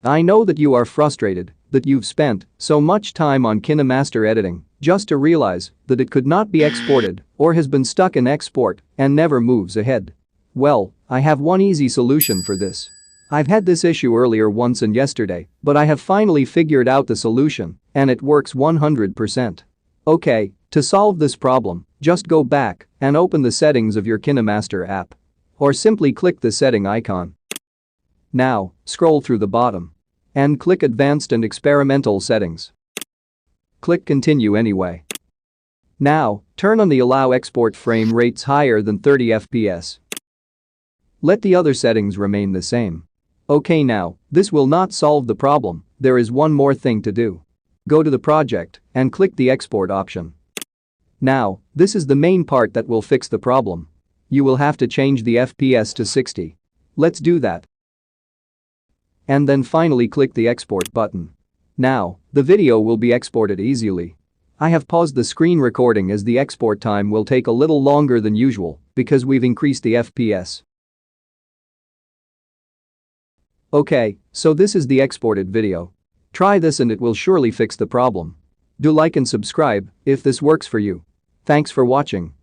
I know that you are frustrated that you've spent so much time on Kinemaster editing just to realize that it could not be exported or has been stuck in export and never moves ahead. Well, I have one easy solution for this. I've had this issue earlier once and yesterday, but I have finally figured out the solution and it works 100%. Okay, to solve this problem, just go back and open the settings of your Kinemaster app. Or simply click the setting icon. Now, scroll through the bottom and click Advanced and Experimental Settings. Click Continue anyway. Now, turn on the Allow Export Frame Rates higher than 30 FPS. Let the other settings remain the same. Okay, now, this will not solve the problem, there is one more thing to do. Go to the project and click the Export option. Now, this is the main part that will fix the problem. You will have to change the FPS to 60. Let's do that. And then finally click the Export button. Now, the video will be exported easily. I have paused the screen recording as the export time will take a little longer than usual because we've increased the FPS. Okay, so this is the exported video. Try this and it will surely fix the problem. Do like and subscribe if this works for you. Thanks for watching.